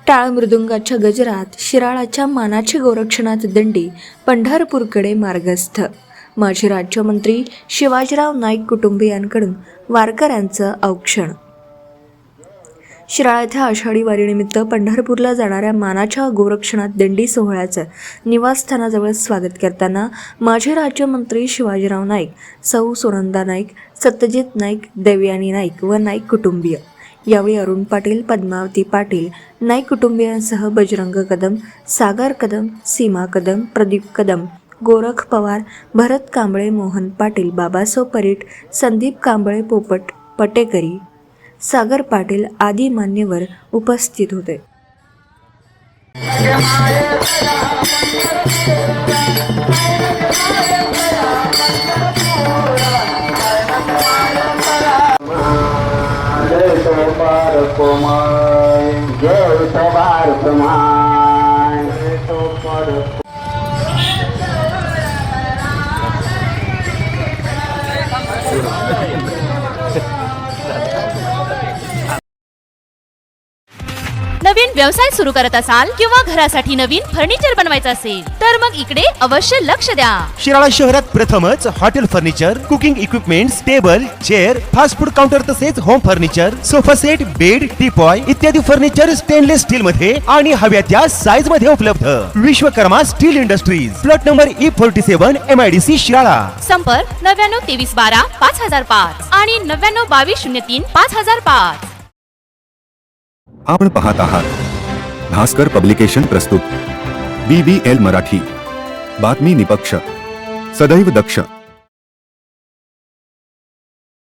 टाळ मृदुंगाच्या गजरात शिराळाच्या मानाची गोरक्षनाथ दिंडी पंढरपूरकडे मार्गस्थ. माजी राज्यमंत्री शिवाजीराव नाईक कुटुंबियांकडून वारकऱ्यांचं औक्षण. शिराळा येथे आषाढी वारीनिमित्त पंढरपूरला जाणाऱ्या मानाच्या गोरक्षनाथ दिंडी सोहळ्याचं निवासस्थानाजवळ स्वागत करताना माजी राज्यमंत्री शिवाजीराव नाईक, सौ सुनंदा नाईक, सत्यजित नाईक, देवयानी नाईक व नाईक कुटुंबीय. यावेळी अरुण पाटील, पद्मावती पाटील, नाईक कुटुंबियांसह बजरंग कदम, सागर कदम, सीमा कदम, प्रदीप कदम, गोरख पवार, भरत कांबळे, मोहन पाटील, बाबासाहेब परीट, संदीप कांबळे, पोपट पटेकरी, सागर पाटील आदी मान्यवर उपस्थित होते. जय तोबार कुमार, जय तोबार कुमार, जय तोबार. नवीन व्यवसाय सुरू करत असाल किंवा घरासाठी नवीन फर्निचर बनवायचं असेल तर मग इकडे अवश्य लक्ष द्या. शिराळा शहरात प्रथमच hotel furniture, cooking equipments, table, chair, fast food counter तसेच home furniture, sofa set, bed, teapoy इत्यादी फर्निचर स्टेनलेस स्टील मध्ये आणि हव्या त्या साईज मध्ये उपलब्ध. Vishwakarma steel industries, plot number E47, MIDC Shirala. संपर्क 99 23 12 5005 आणि 99 22 03 5005. आपण पाहत आहात भास्कर पब्लिकेशन प्रस्तुत BBL मराठी. बातमी निपक्ष, सदैव दक्ष.